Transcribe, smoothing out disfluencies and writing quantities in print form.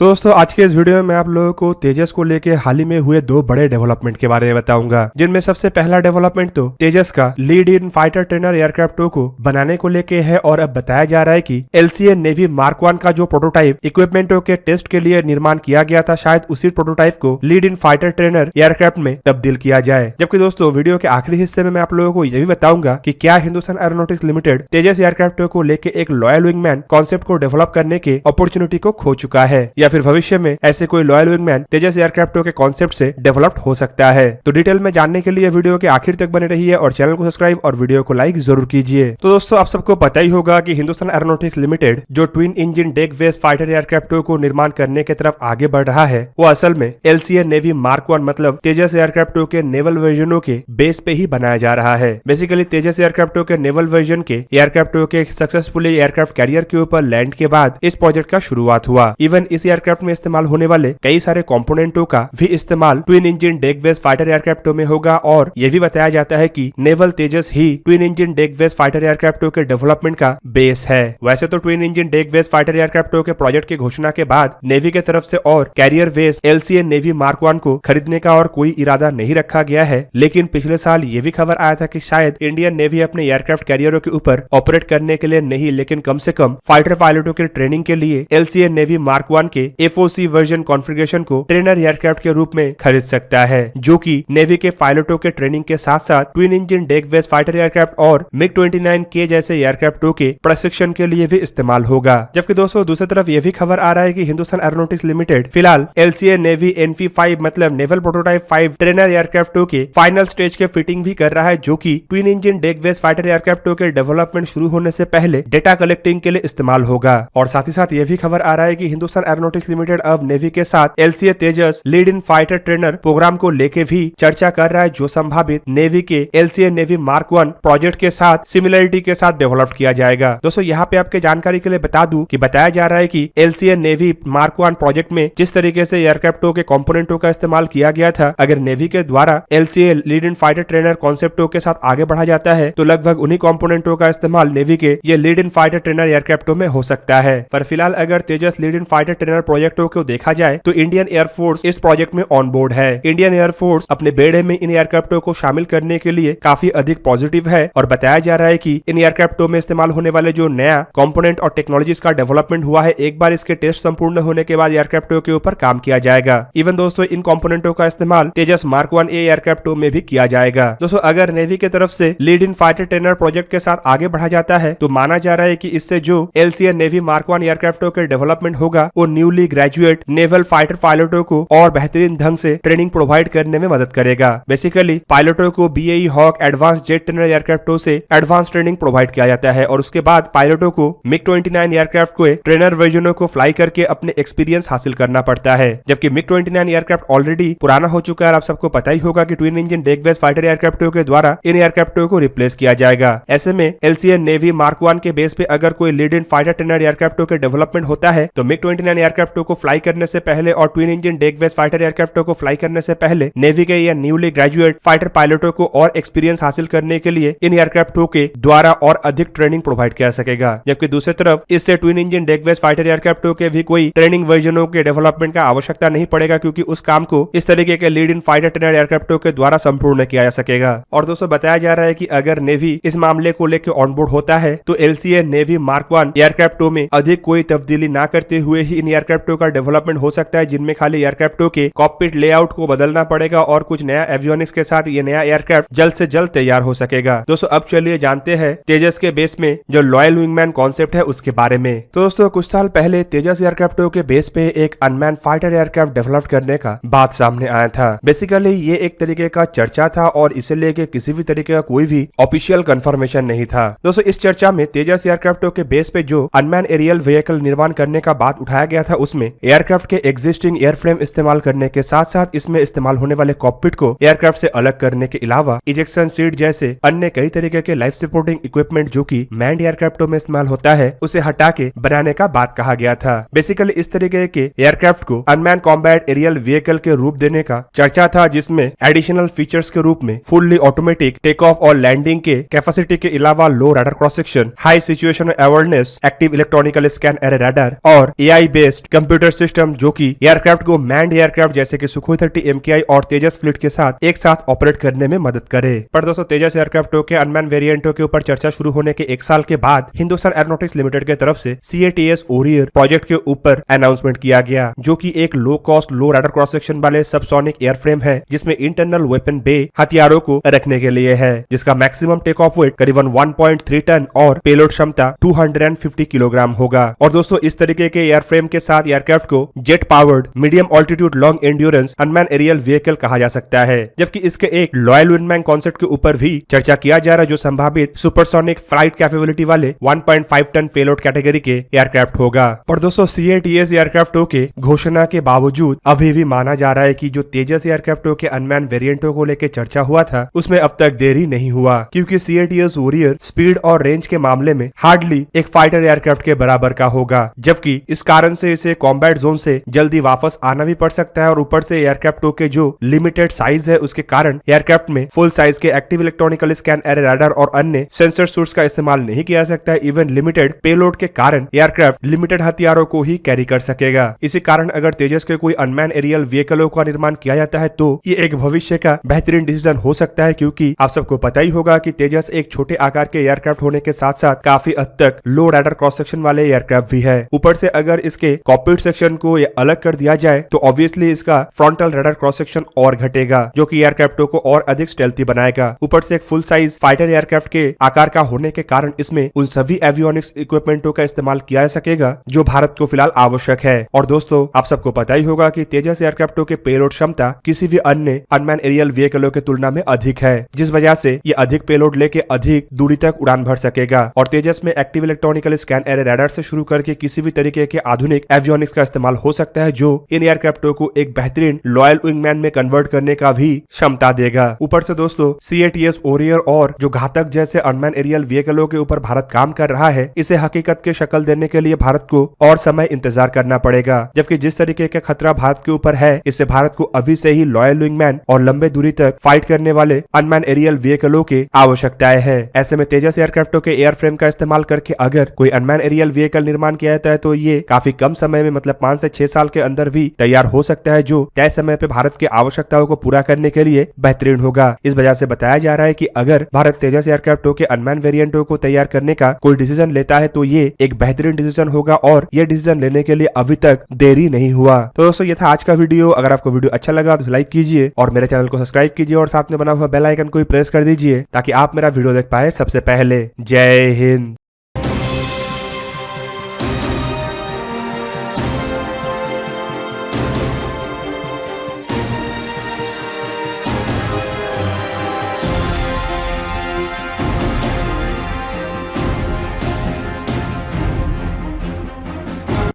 तो दोस्तों आज के इस वीडियो में मैं आप लोगों को तेजस को लेके हाल ही में हुए दो बड़े डेवलपमेंट के बारे में बताऊंगा, जिनमें सबसे पहला डेवलपमेंट तो तेजस का lead in fighter trainer aircraft 2 को बनाने को लेके है। और अब बताया जा रहा है कि LCA नेवी मार्क 1 का जो प्रोटोटाइप इक्विपमेंटों के टेस्ट के लिए निर्माण किया गया था, शायद उसी प्रोटोटाइप को lead in fighter trainer aircraft में तब्दील किया जाए। जबकि दोस्तों वीडियो के आखिरी हिस्से में मैं आप लोगों को यह भी बताऊंगा कि क्या हिंदुस्तान एरोनॉटिक्स लिमिटेड तेजस एयरक्राफ्ट को लेके एक लॉयल विंगमैन कॉन्सेप्ट को डेवलप करने के अपॉर्चुनिटी को खो चुका है, या फिर भविष्य में ऐसे कोई लॉयल विंगमैन तेजस एयरक्राफ्ट के कॉन्सेप्ट से डेवलप्ड हो सकता है। तो डिटेल में जानने के लिए वीडियो के आखिर तक बने रहिए और चैनल को सब्सक्राइब और वीडियो को लाइक जरूर कीजिए। तो दोस्तों आप सबको पता ही होगा कि हिंदुस्तान एरोनॉटिक्स लिमिटेड जो twin engine deck based fighter aircraft को निर्माण करने की तरफ आगे बढ़ रहा है, वो असल में LCA नेवी मार्क 1 मतलब तेजस एयरक्राफ्ट के नेवल वर्जनों के बेस पे ही बनाया जा रहा है। बेसिकली तेजस एयरक्राफ्ट के नेवल वर्जन के एयरक्राफ्ट के सक्सेसफुली एयरक्राफ्ट कैरियर के ऊपर लैंड के बाद इस प्रोजेक्ट का शुरुआत हुआ। इवन इस एयरक्राफ्ट में इस्तेमाल होने वाले कई सारे कंपोनेंटों का भी इस्तेमाल twin engine deck based fighter aircraft में होगा। और यह भी बताया जाता है कि नेवल तेजस ही twin engine deck based fighter aircraft के डेवलपमेंट का बेस है। वैसे तो twin engine deck based fighter aircraft के प्रोजेक्ट की घोषणा के बाद नेवी के तरफ से और carrier based LCA navy mark 1 को खरीदने का और कोई इरादा नहीं रखा गया है, लेकिन पिछले साल ये भी खबर आया था कि शायद इंडियन नेवी अपने एयरक्राफ्ट कैरियरों के ऊपर ऑपरेट करने के लिए नहीं, लेकिन कम से कम फाइटर पायलटों की ट्रेनिंग के लिए LCA नेवी मार्क 1 के FOC वर्जन कॉन्फ़िगरेशन को ट्रेनर एयरक्राफ्ट के रूप में खरीद सकता है, जो कि नेवी के पायलटों के ट्रेनिंग के साथ साथ twin engine deck based fighter aircraft और MiG-29K जैसे एयरक्राफ्ट के प्रशिक्षण के लिए भी इस्तेमाल होगा। जबकि दोस्तों दूसरी तरफ यह भी खबर आ रहा है कि हिंदुस्तान एरोनॉटिक्स लिमिटेड फिलहाल LCA नेवी NV5 मतलब नेवल प्रोटोटाइप 5 ट्रेनर एयरक्राफ्ट के फाइनल स्टेज के फिटिंग भी कर रहा है, जो कि twin engine deck based fighter aircraft के डेवलपमेंट शुरू होने से पहले डेटा कलेक्टिंग के लिए इस्तेमाल होगा। और साथ ही साथ यह भी खबर आ रहा है कि हिंदुस्तान एरोनॉटिक्स लिमिटेड अब नेवी के साथ LCA Tejas lead in fighter trainer programme को लेके भी चर्चा कर रहा है, जो संभावित नेवी के LCA नेवी मार्क 1 प्रोजेक्ट के साथ सिमिलरिटी के साथ डेवलप किया जाएगा। दोस्तों यहाँ पे आपके जानकारी के लिए बता दूं कि बताया जा रहा है कि LCA नेवी मार्क 1 प्रोजेक्ट में जिस तरीके से एयरक्राफ्टों के कंपोनेंटों का इस्तेमाल किया गया था, अगर नेवी के द्वारा LCA lead in fighter trainer कॉन्सेप्टों के साथ आगे बढ़ा जाता है तो लगभग उन्हीं कंपोनेंटों का इस्तेमाल नेवी के ये लीड इन फाइटर ट्रेनर एयरक्राफ्टों में हो सकता है। पर फिलहाल अगर तेजस लीड इन फाइटर ट्रेनर प्रोजेक्टों को देखा जाए तो इंडियन एयरफोर्स इस प्रोजेक्ट में ऑन बोर्ड है। इंडियन एयरफोर्स अपने बेड़े में इन एयरक्राफ्टों को शामिल करने के लिए काफी अधिक पॉजिटिव है और बताया जा रहा है कि इन एयरक्राफ्टों में इस्तेमाल होने वाले जो नया कंपोनेंट और टेक्नोलॉजीज का डेवलपमेंट हुआ है, एक बार इसके टेस्ट संपूर्ण होने के बाद एयरक्राफ्टों के ऊपर काम किया जाएगा। इवन दोस्तों इन कंपोनेंटों का इस्तेमाल तेजस मार्क 1A एयरक्राफ्टों में भी किया जाएगा। दोस्तों अगर नेवी की तरफ से lead in fighter trainer project के साथ आगे बढ़ा जाता है तो माना जा रहा है कि इससे जो LCA नेवी मार्क 1 एयरक्राफ्टों के डेवलपमेंट होगा वो न्यूली ग्रेजुएट नेवल फाइटर पायलटों को और बेहतरीन ढंग से ट्रेनिंग प्रोवाइड करने में मदद करेगा। बेसिकली पायलटों को BAE Hawk advance jet trainer एयरक्राफ्टों से एडवांस ट्रेनिंग प्रोवाइड किया जाता है और उसके बाद पायलटों को MiG-29 एयरक्राफ्ट के ट्रेनर वर्जनों को फ्लाई करके अपने एक्सपीरियंस हासिल करना पड़ता है। जबकि MiG-29 एयरक्राफ्ट ऑलरेडी पुराना हो चुका है, आप सबको पता ही होगा कि twin engine deck based fighter एयरक्राफ्टों के द्वारा इन एयरक्राफ्टों को रिप्लेस किया जाएगा। ऐसे में LCA नेवी मार्क 1 के बेस पे अगर कोई लीड इन फाइटर ट्रेनर एयरक्राफ्टों के डेवलपमेंट होता है तो MiG-29 एयरक्राफ्टों को फ्लाई करने से पहले और twin engine deck based fighter एयरक्राफ्टों को फ्लाई करने से पहले नेवी के या न्यूली ग्रेजुएट फाइटर पायलटों को और एक्सपीरियंस हासिल करने के लिए इन एयरक्राफ्टों के द्वारा और अधिक ट्रेनिंग प्रोवाइड किया सकेगा। जबकि दूसरी तरफ इससे twin engine deck based fighter एयरक्राफ्टों के भी कोई ट्रेनिंग वर्जनों के डेवलपमेंट का आवश्यकता नहीं पड़ेगा, क्योंकि उस काम को इस तरीके के लीड इन फाइटर ट्रेनर एयरक्राफ्टों के द्वारा संपूर्ण किया जा सकेगा। और दोस्तों बताया जा रहा है कि अगर नेवी इस मामले को लेकर ऑनबोर्ड होता है तो LCA नेवी मार्क 1 एयरक्राफ्टों में अधिक कोई तब्दीली ना करते हुए ही इन एयरक्राफ्टों का डेवलपमेंट हो सकता है, जिनमें खाली एयरक्राफ्टों के कॉकपिट लेआउट को बदलना पड़ेगा और कुछ नया एवियोनिक्स के साथ ये नया एयरक्राफ्ट जल्द से जल्द तैयार हो सकेगा। दोस्तों अब चलिए जानते हैं तेजस के बेस में जो लॉयल विंगमैन कॉन्सेप्ट है उसके बारे में। तो दोस्तों कुछ साल पहले तेजस एयरक्राफ्टों के बेस पे एक अनमैन फाइटर एयरक्राफ्ट डेवलप करने का बात सामने आया था। बेसिकली ये एक तरीके का चर्चा था और इसे लेके किसी भी तरीके का कोई भी ऑफिशियल कंफर्मेशन नहीं था। दोस्तों इस चर्चा में तेजस एयरक्राफ्टों के बेस पे जो अनमैन एरियल व्हीकल निर्माण करने का बात उठाया गया था, उसमें एयरक्राफ्ट के एग्जिस्टिंग एयरफ्रेम इस्तेमाल करने के साथ साथ इसमें इस्तेमाल होने वाले कॉकपिट को एयरक्राफ्ट से अलग करने के अलावा इजेक्शन सीट जैसे अन्य कई तरीके के लाइफ सपोर्टिंग इक्विपमेंट जो कि मैंड एयरक्राफ्टों में इस्तेमाल होता है उसे हटा के बनाने का बात कहा गया था। बेसिकली इस तरीके के एयरक्राफ्ट को अनमैन कॉम्बैट एरियल व्हीकल के रूप देने का चर्चा था, जिसमें एडिशनल फीचर्स के रूप में फुल्ली ऑटोमेटिक टेक ऑफ और लैंडिंग के कैपेसिटी के अलावा low radar cross section, high situational awareness, active electronical scan array radar और AI बेस्ड कंप्यूटर सिस्टम जो कि एयरक्राफ्ट को मैंड एयरक्राफ्ट जैसे कि सुखोई 30 MKI और तेजस फ्लीट के साथ एक साथ ऑपरेट करने में मदद करे। पर दोस्तों तेजस एयरक्राफ्टों के अनमैन वेरिएंटों के ऊपर चर्चा शुरू होने के एक साल के बाद हिंदुस्तान एरोनॉटिक्स लिमिटेड की तरफ से CATS ओरियर प्रोजेक्ट के ऊपर अनाउंसमेंट किया गया, जो कि एक low cost low radar cross section वाले सबसोनिक एयरफ्रेम है जिसमें इंटरनल वेपन बे हथियारों को रखने के लिए है, जिसका मैक्सिमम टेक ऑफ वेट करीबन 1.3 टन और पेलोड क्षमता 250 किलोग्राम होगा। और दोस्तों इस तरीके के एयरफ्रेम के साथ एयरक्राफ्ट को jet powered medium altitude long endurance unmanned aerial vehicle कहा जा सकता है, जबकि इसके एक लॉयल विंगमैन कॉन्सेप्ट के ऊपर भी चर्चा किया जा रहा है जो संभावित सुपरसोनिक फ्लाइट कैपेबिलिटी वाले 1.5 टन पेलोड कैटेगरी के एयरक्राफ्ट होगा। और दोस्तों CATS एयरक्राफ्टों के घोषणा के बावजूद अभी भी माना जा रहा है कि जो तेजस एयरक्राफ्टों के अनमैन वेरिएंटों को लेकर चर्चा हुआ था उसमें अब तक देरी नहीं हुआ, क्योंकि CATS वॉरियर स्पीड और रेंज के मामले में हार्डली एक फाइटर एयरक्राफ्ट के बराबर का होगा, जबकि इस कारण से इसे कॉम्बैट जोन से जल्दी वापस आना भी पड़ सकता है। और ऊपर से एयरक्राफ्टों के जो लिमिटेड साइज है उसके कारण एयरक्राफ्ट में फुल साइज के active electronical scan array radar और अन्य सेंसर सूट्स का इस्तेमाल नहीं किया सकता है। इवन लिमिटेड पेलोड के कारण एयरक्राफ्ट लिमिटेड हथियारों को ही कैरी कर सकेगा। इसी कारण अगर तेजस के कोई अनमैन एरियल व्हीकलों का निर्माण किया जाता है तो ये एक भविष्य का बेहतरीन डिसीजन हो सकता है, क्योंकि आप सबको पता ही होगा कि तेजस एक छोटे आकार के एयरक्राफ्ट होने के साथ साथ काफी हद तक लो रडार क्रॉस सेक्शन वाले एयरक्राफ्ट भी है। ऊपर से अगर इसके कॉकपिट सेक्शन को ये अलग कर दिया जाए तो ऑब्वियसली इसका फ्रंटल रडार क्रॉस सेक्शन और घटेगा, जो कि एयरक्राफ्टों को और अधिक स्टेल्थी बनाएगा। ऊपर से एक फुल साइज फाइटर एयरक्राफ्ट के आकार का होने के कारण इसमें उन सभी एवियोनिक्स इक्विपमेंटों का इस्तेमाल किया जा सकेगा जो भारत को फिलहाल आवश्यक है। और दोस्तों आप सबको पता ही होगा कि तेजस एयरक्राफ्टों के पेलोड क्षमता किसी भी अन्य अनमैन एरियल व्हीकलों के तुलना में अधिक है, जिस वजह से ये अधिक पेलोड लेके अधिक दूरी तक उड़ान भर सकेगा। और तेजस में active electronical scan array radar से शुरू करके किसी भी तरीके के आधुनिक एवियोनिक्स का इस्तेमाल हो सकता है, जो इन एयरक्राफ्टों को एक बेहतरीन लॉयल विंगमैन में कन्वर्ट करने का भी क्षमता देगा। ऊपर से दोस्तों CATS ओरियर और जो घातक जैसे अनमैन एरियल व्हीकलों के ऊपर भारत काम कर रहा है, इसे हकीकत के शक्ल देने के लिए भारत को और समय इंतजार करना पड़ेगा। जबकि जिस तरीके का खतरा भारत के ऊपर है, इससे भारत को अभी से ही लॉयल विंगमैन और लंबे दूरी तक फाइट करने वाले अनमैन एरियल व्हीकलों की आवश्यकताएं है। ऐसे में तेजस एयरक्राफ्टों के एयरफ्रेम का इस्तेमाल करके अगर कोई अनमैन एरियल व्हीकल निर्माण किया जाता है तो ये काफी कम समय में मतलब 5 से 6 साल के अंदर भी तैयार हो सकता है, जो तय समय पे भारत की आवश्यकताओं को पूरा करने के लिए बेहतरीन होगा। इस वजह से बताया जा रहा है कि अगर भारत तेजस एयरक्राफ्टों के अनमैन वेरिएंटों को तैयार करने का कोई डिसीजन लेता है तो ये एक बेहतरीन डिसीजन होगा और ये डिसीजन लेने के लिए अभी तक देरी नहीं हुआ। तो दोस्तों ये था आज का वीडियो। अगर आपको वीडियो अच्छा लगा तो लाइक कीजिए और मेरे चैनल को सब्सक्राइब कीजिए और साथ में बना हुआ बेल आइकन को भी प्रेस कर दीजिए ताकि आप मेरा वीडियो देख पाए सबसे पहले। जय हिंद।